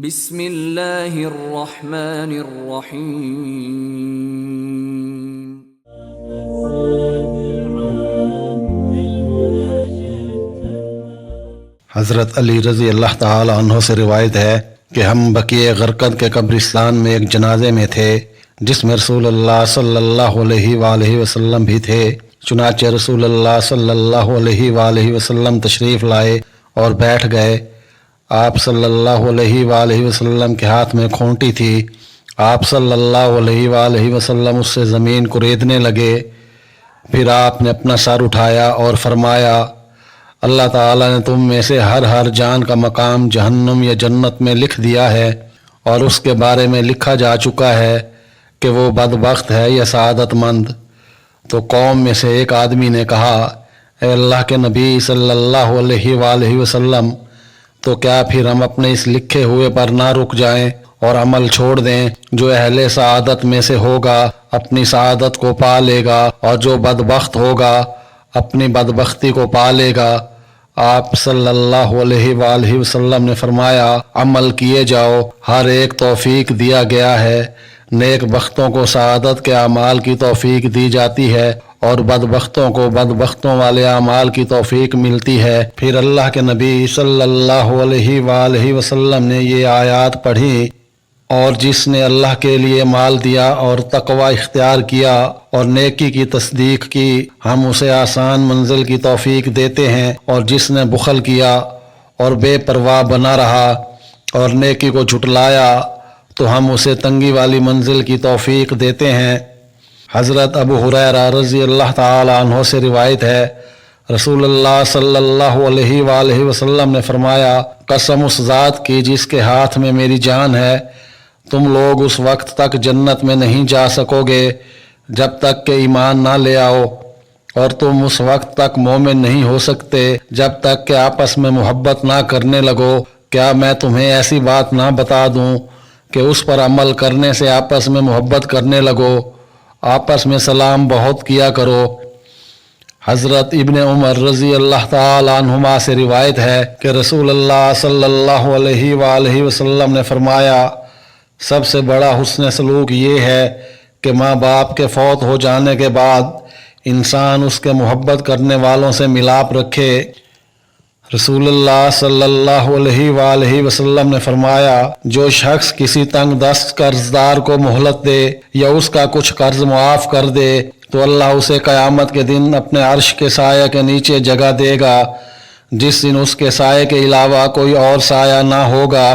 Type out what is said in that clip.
بسم اللہ الرحمن الرحیم۔ حضرت علی رضی اللہ تعالی عنہ سے روایت ہے کہ ہم بقیع غرقد کے قبرستان میں ایک جنازے میں تھے جس میں رسول اللہ صلی اللہ علیہ وآلہ وسلم بھی تھے۔ چنانچہ رسول اللہ صلی اللہ علیہ وآلہ وسلم تشریف لائے اور بیٹھ گئے۔ آپ صلی اللہ علیہ وآلہ وسلم کے ہاتھ میں کھونٹی تھی۔ آپ صلی اللہ علیہ وآلہ وسلم اس سے زمین کو ریدنے لگے۔ پھر آپ نے اپنا سر اٹھایا اور فرمایا، اللہ تعالیٰ نے تم میں سے ہر جان کا مقام جہنم یا جنت میں لکھ دیا ہے، اور اس کے بارے میں لکھا جا چکا ہے کہ وہ بدبخت ہے یا سعادت مند۔ تو قوم میں سے ایک آدمی نے کہا، اے اللہ کے نبی صلی اللہ علیہ وآلہ وسلم، تو کیا پھر ہم اپنے اس لکھے ہوئے پر نہ رک جائیں اور عمل چھوڑ دیں؟ جو اہل سعادت میں سے ہوگا اپنی سعادت کو پا لے گا، اور جو بدبخت ہوگا اپنی بدبختی کو پا لے گا۔ آپ صلی اللہ علیہ وآلہ وسلم نے فرمایا، عمل کیے جاؤ، ہر ایک توفیق دیا گیا ہے۔ نیک بختوں کو سعادت کے اعمال کی توفیق دی جاتی ہے، اور بدبختوں کو بدبختوں والے اعمال کی توفیق ملتی ہے۔ پھر اللہ کے نبی صلی اللہ علیہ وآلہ وسلم نے یہ آیات پڑھی، اور جس نے اللہ کے لیے مال دیا اور تقوی اختیار کیا اور نیکی کی تصدیق کی، ہم اسے آسان منزل کی توفیق دیتے ہیں، اور جس نے بخل کیا اور بے پرواہ بنا رہا اور نیکی کو جھٹلایا تو ہم اسے تنگی والی منزل کی توفیق دیتے ہیں۔ حضرت ابو ہریرہ رضی اللہ تعالی عنہ سے روایت ہے، رسول اللہ صلی اللہ علیہ وآلہ وسلم نے فرمایا، قسم اس ذات کی جس کے ہاتھ میں میری جان ہے، تم لوگ اس وقت تک جنت میں نہیں جا سکو گے جب تک کہ ایمان نہ لے آؤ، اور تم اس وقت تک مومن نہیں ہو سکتے جب تک کہ آپس میں محبت نہ کرنے لگو۔ کیا میں تمہیں ایسی بات نہ بتا دوں کہ اس پر عمل کرنے سے آپس میں محبت کرنے لگو؟ آپس میں سلام بہت کیا کرو۔ حضرت ابن عمر رضی اللہ تعالی عنہما سے روایت ہے کہ رسول اللہ صلی اللہ علیہ وآلہ وسلم نے فرمایا، سب سے بڑا حسن سلوک یہ ہے کہ ماں باپ کے فوت ہو جانے کے بعد انسان اس کے محبت کرنے والوں سے ملاپ رکھے۔ رسول اللہ صلی اللہ علیہ وآلہ وسلم نے فرمایا، جو شخص کسی تنگ دست قرض دار کو مہلت دے یا اس کا کچھ قرض معاف کر دے تو اللہ اسے قیامت کے دن اپنے عرش کے سایہ کے نیچے جگہ دے گا، جس دن اس کے سائے کے علاوہ کوئی اور سایہ نہ ہوگا۔